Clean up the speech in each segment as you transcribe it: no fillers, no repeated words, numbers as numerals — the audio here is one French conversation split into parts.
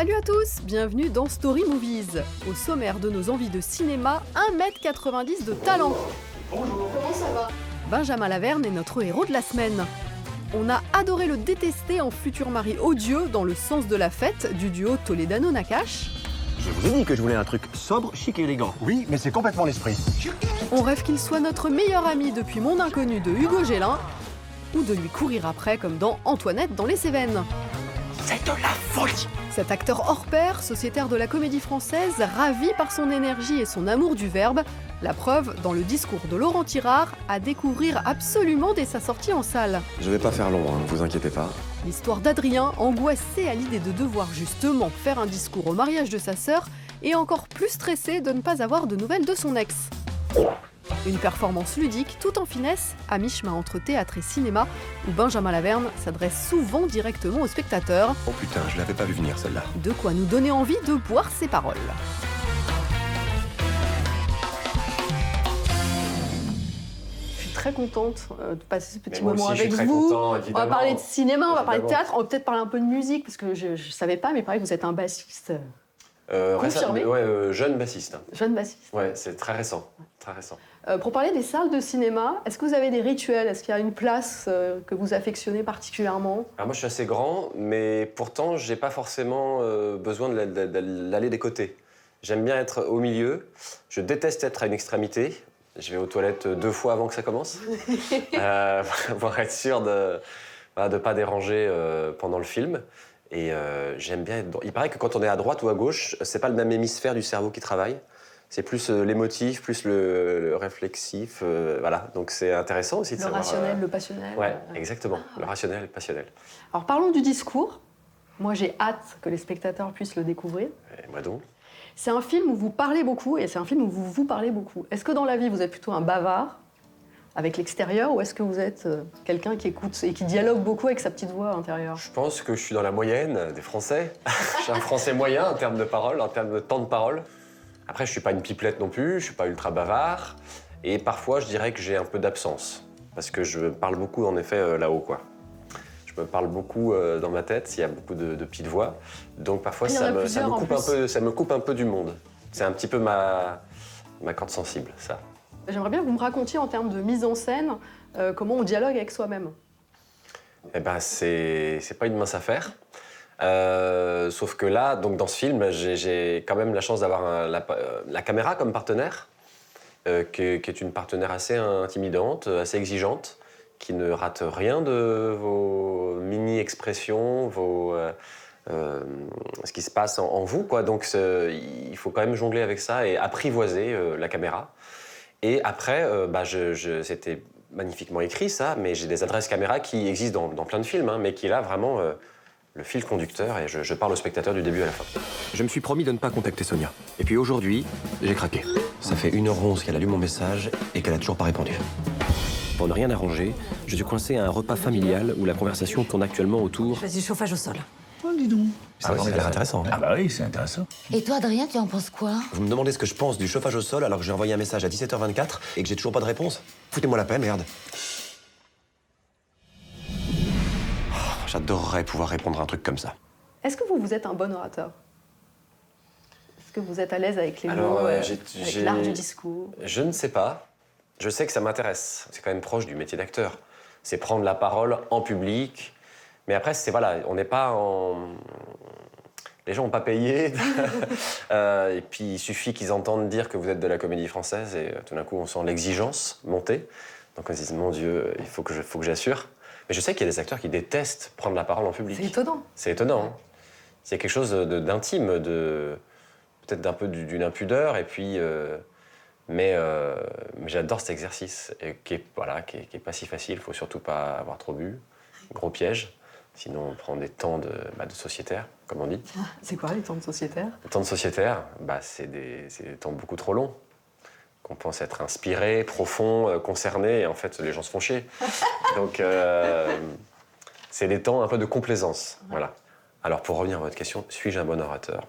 Salut à tous, bienvenue dans Story Movies. Au sommaire de nos envies de cinéma, 1m90 de talent. Bonjour. Comment ça va? Benjamin Laverne est notre héros de la semaine. On a adoré le détester en futur mari odieux dans Le sens de la fête du duo Toledano-Nakache. Je vous ai dit que je voulais un truc sobre, chic et élégant. Oui, mais c'est complètement l'esprit. On rêve qu'il soit notre meilleur ami depuis Mon Inconnu de Hugo Gélin, ou de lui courir après comme dans Antoinette dans les Cévennes. C'est de la folie. Cet acteur hors pair, sociétaire de la comédie française, ravi par son énergie et son amour du verbe, la preuve dans le discours de Laurent Tirard, à découvrir absolument dès sa sortie en salle. Je vais pas faire long, ne vous inquiétez pas. L'histoire d'Adrien, angoissé à l'idée de devoir justement faire un discours au mariage de sa sœur, et encore plus stressé de ne pas avoir de nouvelles de son ex. Une performance ludique, tout en finesse, à mi-chemin entre théâtre et cinéma, où Benjamin Laverne s'adresse souvent directement aux spectateurs. Oh putain, je l'avais pas vu venir celle-là. De quoi nous donner envie de boire ses paroles. Je suis très contente de passer ce petit moment avec vous. On va parler de cinéma, on va parler de théâtre, on va peut-être parler un peu de musique, parce que je savais pas, mais il paraît que vous êtes un bassiste. Confirmé. Jeune bassiste. Jeune bassiste. Ouais, c'est très récent. Très récent. Pour parler des salles de cinéma, est-ce que vous avez des rituels? Est-ce qu'il y a une place que vous affectionnez particulièrement? Alors moi je suis assez grand, mais pourtant j'ai pas forcément besoin d'aller des côtés. J'aime bien être au milieu. Je déteste être à une extrémité. Je vais aux toilettes 2 fois avant que ça commence, pour être sûr de pas déranger pendant le film. Et j'aime bien être... Il paraît que quand on est à droite ou à gauche, c'est pas le même hémisphère du cerveau qui travaille. C'est plus l'émotif, plus le réflexif, voilà. Donc c'est intéressant aussi de savoir... Le rationnel, le passionnel. Ouais, exactement. Le rationnel et le passionnel. Alors parlons du discours. Moi j'ai hâte que les spectateurs puissent le découvrir. Et moi donc. C'est un film où vous parlez beaucoup et c'est un film où vous parlez beaucoup. Est-ce que dans la vie vous êtes plutôt un bavard avec l'extérieur, ou est-ce que vous êtes quelqu'un qui écoute et qui dialogue beaucoup avec sa petite voix intérieure? Je pense que je suis dans la moyenne des Français. Je suis un Français moyen en termes de parole, en termes de temps de parole. Après, je suis pas une pipelette non plus, je suis pas ultra bavard. Et parfois, je dirais que j'ai un peu d'absence. Parce que je parle beaucoup, en effet, là-haut, quoi. Je me parle beaucoup dans ma tête, il y a beaucoup de petites voix. Donc parfois, ça me coupe un peu du monde. C'est un petit peu ma corde sensible, ça. J'aimerais bien que vous me racontiez en termes de mise en scène comment on dialogue avec soi-même. Eh ben, c'est pas une mince affaire. Sauf que là, donc dans ce film, j'ai quand même la chance d'avoir la caméra comme partenaire, qui est une partenaire assez intimidante, assez exigeante, qui ne rate rien de vos mini-expressions, ce qui se passe en vous, quoi. Donc il faut quand même jongler avec ça et apprivoiser la caméra. Et après, c'était magnifiquement écrit, ça, mais j'ai des adresses caméra qui existent dans plein de films, hein, mais qui est là vraiment le fil conducteur, et je parle au spectateur du début à la fin. Je me suis promis de ne pas contacter Sonia. Et puis aujourd'hui, j'ai craqué. Ça fait 1h11 qu'elle a lu mon message et qu'elle a toujours pas répondu. Pour ne rien arranger, je suis coincé à un repas familial où la conversation tourne actuellement autour... Du chauffage au sol. Oh, dis donc. Ah, ça a l'air intéressant. Ah bah oui, c'est intéressant. Et toi, Adrien, tu en penses quoi? Vous me demandez ce que je pense du chauffage au sol alors que j'ai envoyé un message à 17h24 et que j'ai toujours pas de réponse? Foutez-moi la paix, merde. Oh, j'adorerais pouvoir répondre à un truc comme ça. Est-ce que vous êtes un bon orateur? Est-ce que vous êtes à l'aise avec les Alors, mots, avec l'art du discours? Je ne sais pas. Je sais que ça m'intéresse. C'est quand même proche du métier d'acteur. C'est prendre la parole en public. Mais après, voilà, on n'est pas en... Les gens n'ont pas payé. Et puis, il suffit qu'ils entendent dire que vous êtes de la comédie française et tout d'un coup, on sent l'exigence monter. Donc, on se dit, mon Dieu, il faut que j'assure. Mais je sais qu'il y a des acteurs qui détestent prendre la parole en public. C'est étonnant. C'est étonnant. Hein. C'est quelque chose d'intime, peut-être d'un peu d'une impudeur. Et puis, mais j'adore cet exercice qui est pas si facile. Il faut surtout pas avoir trop bu. Gros piège. Sinon, on prend des temps de sociétaire, comme on dit. C'est quoi les temps de sociétaire? Les temps de sociétaire, c'est des temps beaucoup trop longs. Qu'on pense être inspiré, profond, concerné, et en fait, les gens se font chier. Donc, c'est des temps un peu de complaisance. Voilà. Alors, pour revenir à votre question, suis-je un bon orateur?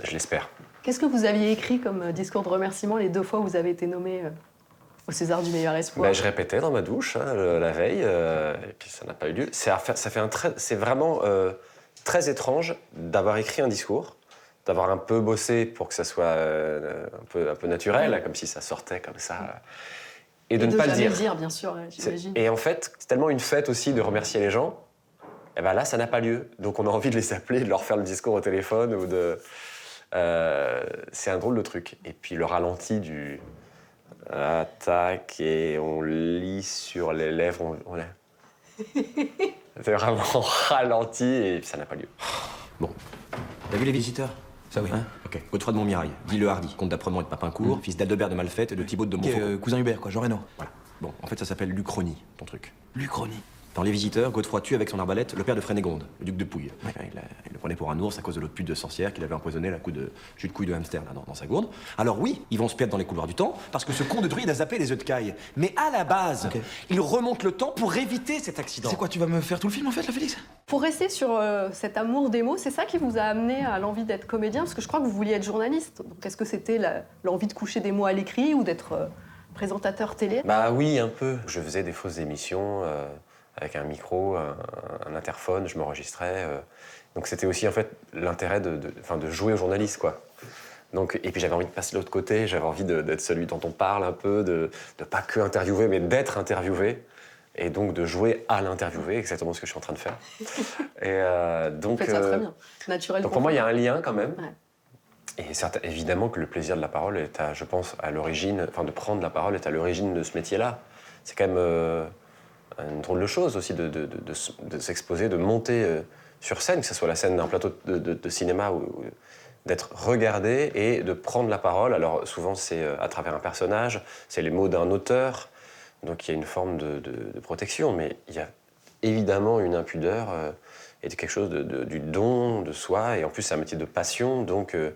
Je l'espère. Qu'est-ce que vous aviez écrit comme discours de remerciement les 2 fois où vous avez été nommé au César du meilleur espoir? Je répétais dans ma douche la veille, et puis ça n'a pas eu lieu. C'est vraiment très étrange d'avoir écrit un discours, d'avoir un peu bossé pour que ça soit un peu naturel, comme si ça sortait comme ça, et de ne pas le jamais dire. le dire, bien sûr, j'imagine. Et en fait, c'est tellement une fête aussi de remercier les gens, et ben là, ça n'a pas lieu. Donc on a envie de les appeler, de leur faire le discours au téléphone, ou de... c'est un drôle de truc. Et puis le ralenti du... Attaque, et on lit sur les lèvres, c'est vraiment ralenti, et puis ça n'a pas lieu. Bon. T'as vu les visiteurs? Ça oui. Hein? Ok. Godefroy de Montmirail, dit le Hardy, comte d'Apremont et de Papincourt, fils d'Aldebert de Malfette et de Thibaut de Montfort. Cousin Hubert, quoi, Jean Reno. Voilà. Bon, en fait, ça s'appelle l'Uchronie, ton truc. L'Uchronie. Dans Les Visiteurs, Godefroy tue avec son arbalète le père de Frénégonde, le duc de Pouille. Ouais. Il le prenait pour un ours à cause de l'autre pute de sorcière qu'il avait empoisonné à coup de jus de couille de hamster là, dans sa gourde. Alors oui, ils vont se perdre dans les couloirs du temps, parce que ce con de druide a zappé les œufs de caille. Mais à la base, il remonte le temps pour éviter cet accident. C'est quoi, tu vas me faire tout le film en fait, là, Félix? Pour rester sur cet amour des mots, c'est ça qui vous a amené à l'envie d'être comédien? Parce que je crois que vous vouliez être journaliste. Donc est-ce que c'était l'envie de coucher des mots à l'écrit ou d'être présentateur télé? Bah oui, un peu. Je faisais des fausses émissions avec un micro, un interphone, je m'enregistrais. Donc c'était aussi en fait l'intérêt de jouer au journaliste, quoi. Donc, et puis j'avais envie de passer de l'autre côté, j'avais envie d'être celui dont on parle un peu, de pas que interviewer, mais d'être interviewé. Et donc de jouer à l'interviewé, exactement ce que je suis en train de faire. Et donc, Vous faites ça très bien, naturel. Donc pour moi, il y a un lien quand même. Ouais. Et évidemment que le plaisir de la parole est, je pense, à l'origine, enfin de prendre la parole est à l'origine de ce métier-là. C'est quand même une drôle de chose aussi de s'exposer, de monter sur scène, que ce soit la scène d'un plateau de cinéma ou d'être regardé et de prendre la parole. Alors souvent c'est à travers un personnage, c'est les mots d'un auteur, donc il y a une forme de protection, mais il y a évidemment une impudeur et quelque chose du don de soi, et en plus c'est un métier de passion, donc il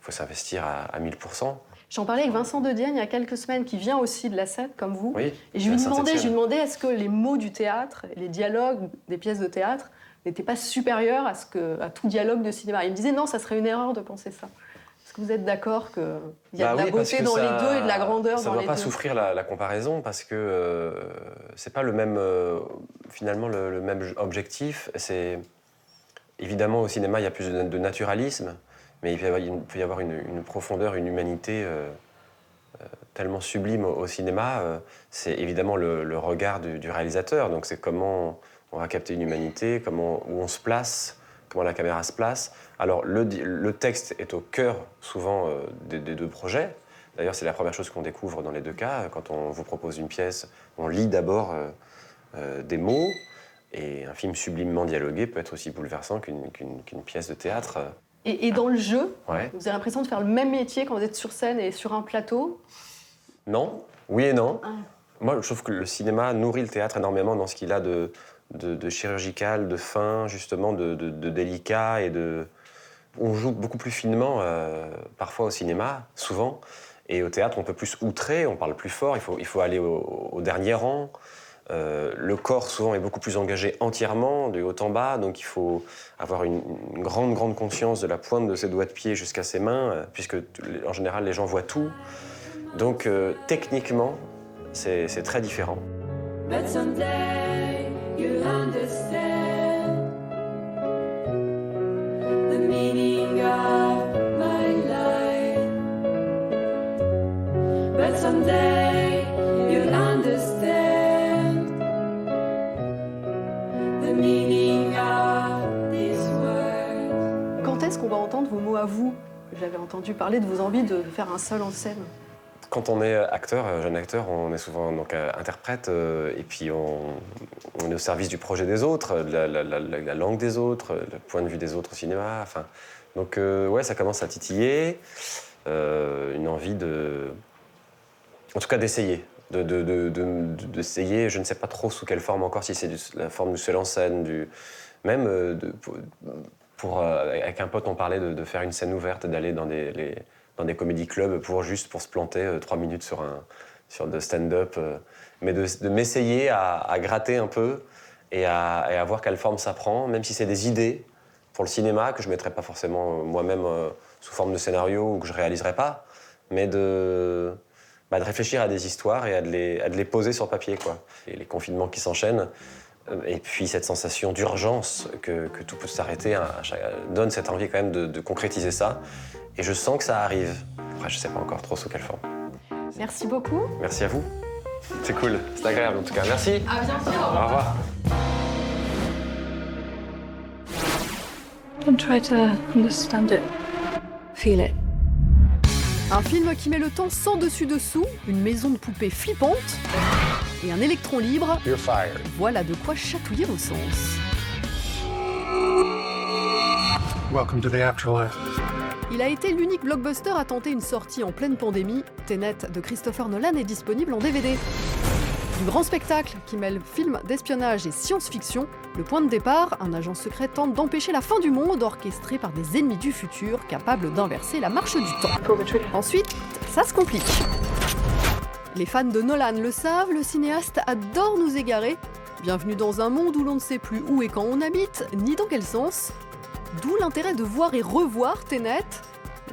faut s'investir à 1000%. J'en parlais avec Vincent De Dienne il y a quelques semaines, qui vient aussi de la scène, comme vous. Oui, et je lui demandais est-ce que les mots du théâtre, les dialogues des pièces de théâtre, n'étaient pas supérieurs à tout dialogue de cinéma. Il me disait non, ça serait une erreur de penser ça. Est-ce que vous êtes d'accord qu'il y a de la beauté dans les deux et de la grandeur dans les deux? Ça ne doit pas souffrir la comparaison, parce que c'est pas le même, finalement, le même objectif. Évidemment, au cinéma, il y a plus de naturalisme, mais il peut y avoir une profondeur, une humanité tellement sublime au cinéma. C'est évidemment le regard du réalisateur. Donc c'est comment on va capter une humanité, où on se place, comment la caméra se place. Alors le texte est au cœur souvent des deux projets. D'ailleurs, c'est la première chose qu'on découvre dans les deux cas. Quand on vous propose une pièce, on lit d'abord des mots. Et un film sublimement dialogué peut être aussi bouleversant qu'une pièce de théâtre. Et dans le jeu, ouais. Vous avez l'impression de faire le même métier quand vous êtes sur scène et sur un plateau? Non, oui et non. Ah. Moi, je trouve que le cinéma nourrit le théâtre énormément dans ce qu'il a de chirurgical, de fin, justement, de délicat et de... On joue beaucoup plus finement, parfois au cinéma, souvent, et au théâtre, on peut plus outrer, on parle plus fort, il faut aller au dernier rang. Le corps, souvent, est beaucoup plus engagé entièrement, de haut en bas, donc il faut avoir une grande conscience de la pointe de ses doigts de pied jusqu'à ses mains, puisque, en général, les gens voient tout. Donc, techniquement, c'est très différent. But someday you'll understand the meaning of my life. But someday you'll understand the meaning of these words. Quand est-ce qu'on va entendre vos mots à vous? J'avais entendu parler de vos envies de faire un seul en scène. Quand on est acteur, jeune acteur, on est souvent donc, interprète, et puis on est au service du projet des autres, de la langue des autres, le point de vue des autres au cinéma. Enfin, donc ouais, ça commence à titiller, une envie en tout cas d'essayer, d'essayer. Je ne sais pas trop sous quelle forme encore, si c'est la forme du seul en scène, même avec un pote, on parlait de faire une scène ouverte, d'aller dans des comédie clubs pour se planter 3 minutes sur de stand-up, mais de m'essayer à gratter un peu et à voir quelle forme ça prend, même si c'est des idées pour le cinéma que je ne mettrais pas forcément moi-même sous forme de scénario ou que je ne réaliserais pas, mais de réfléchir à des histoires et à de les poser sur papier, quoi. Et les confinements qui s'enchaînent Et puis cette sensation d'urgence que tout peut s'arrêter donne cette envie quand même de concrétiser ça. Et je sens que ça arrive. Après, je sais pas encore trop sous quelle forme. Merci beaucoup. Merci à vous. C'est cool, c'est agréable en tout cas. Merci. À bientôt. Au revoir. Don't try to understand it. Feel it. Un film qui met le temps sans dessus-dessous, une maison de poupées flippante et un électron libre. You're fired. Voilà de quoi chatouiller vos sens. Welcome to the afterlife. Il a été l'unique blockbuster à tenter une sortie en pleine pandémie. Tenet de Christopher Nolan est disponible en DVD. Du grand spectacle qui mêle film d'espionnage et science-fiction, le point de départ, un agent secret tente d'empêcher la fin du monde orchestré par des ennemis du futur capables d'inverser la marche du temps. Ensuite, ça se complique. Les fans de Nolan le savent, le cinéaste adore nous égarer. Bienvenue dans un monde où l'on ne sait plus où et quand on habite, ni dans quel sens. D'où l'intérêt de voir et revoir Tenet,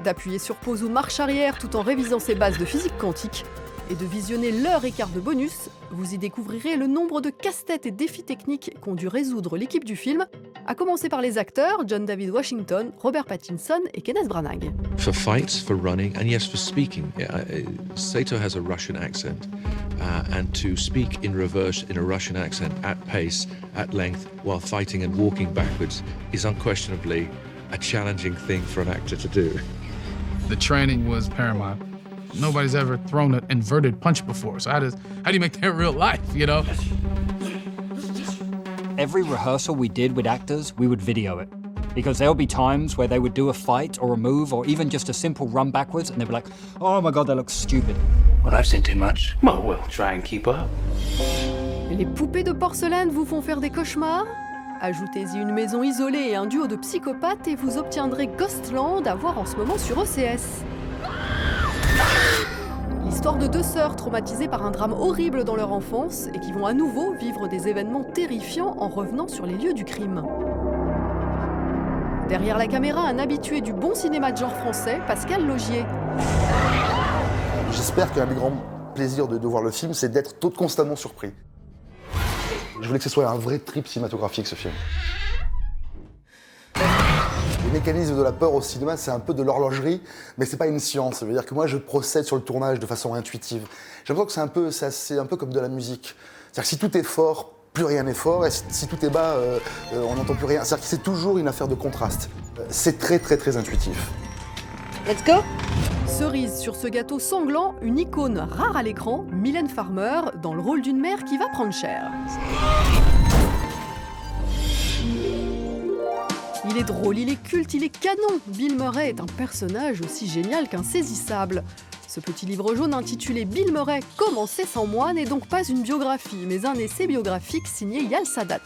d'appuyer sur pause ou marche arrière tout en révisant ses bases de physique quantique, et de visionner l'heure et quart de bonus. Vous y découvrirez le nombre de casse-têtes et défis techniques qu'ont dû résoudre l'équipe du film, à commencer par les acteurs John David Washington, Robert Pattinson et Kenneth Branagh. For fights, for running, and yes, for speaking. Sato has a Russian accent, and to speak in reverse in a Russian accent at pace, at length, while fighting and walking backwards is unquestionably a challenging thing for an actor to do. The training was paramount. Nobody's ever thrown an inverted punch before, so how do you make that in real life, you know? Every rehearsal we did with actors, we would video it. Because there'll be times where they would do a fight or a move or even just a simple run backwards and they'd be like, oh my God, that looks stupid. Well, I've seen too much. Well, we'll try and keep up. Les poupées de porcelaine vous font faire des cauchemars ? Ajoutez-y une maison isolée et un duo de psychopathes et vous obtiendrez Ghostland à voir en ce moment sur OCS. L'histoire de deux sœurs traumatisées par un drame horrible dans leur enfance et qui vont à nouveau vivre des événements terrifiants en revenant sur les lieux du crime. Derrière la caméra, un habitué du bon cinéma de genre français, Pascal Laugier. J'espère qu'un des grands plaisirs de voir le film, c'est d'être constamment surpris. Je voulais que ce soit un vrai trip cinématographique, ce film. Les mécanismes de la peur au cinéma, c'est un peu de l'horlogerie, mais c'est pas une science. Ça veut dire que moi, je procède sur le tournage de façon intuitive. J'ai l'impression que c'est un peu comme de la musique. C'est-à-dire que si tout est fort, plus rien n'est fort, et si tout est bas, on n'entend plus rien. C'est-à-dire que c'est toujours une affaire de contraste. C'est très, très, très intuitif. Let's go! Cerise sur ce gâteau sanglant, une icône rare à l'écran, Mylène Farmer, dans le rôle d'une mère qui va prendre cher. Il est drôle, il est culte, il est canon. Bill Murray est un personnage aussi génial qu'insaisissable. Ce petit livre jaune intitulé Bill Murray, Commencez sans moi n'est donc pas une biographie, mais un essai biographique signé Yal Sadat.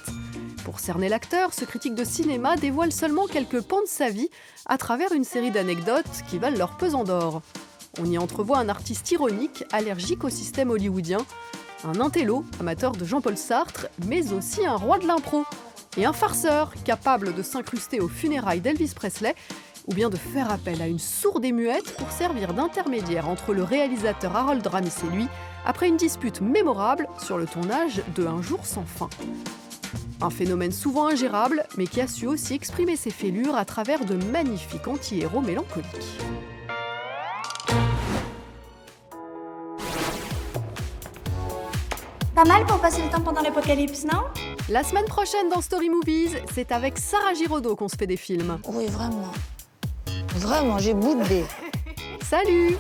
Pour cerner l'acteur, ce critique de cinéma dévoile seulement quelques pans de sa vie à travers une série d'anecdotes qui valent leur pesant d'or. On y entrevoit un artiste ironique, allergique au système hollywoodien, un intello, amateur de Jean-Paul Sartre, mais aussi un roi de l'impro, et un farceur, capable de s'incruster aux funérailles d'Elvis Presley, ou bien de faire appel à une sourde et muette pour servir d'intermédiaire entre le réalisateur Harold Ramis et lui, après une dispute mémorable sur le tournage de Un jour sans fin. Un phénomène souvent ingérable, mais qui a su aussi exprimer ses fêlures à travers de magnifiques anti-héros mélancoliques. Pas mal pour passer le temps pendant l'apocalypse, non? La semaine prochaine dans Story Movies, c'est avec Sarah Giraudot qu'on se fait des films. Oui, vraiment. Vraiment, j'ai boudé. Salut!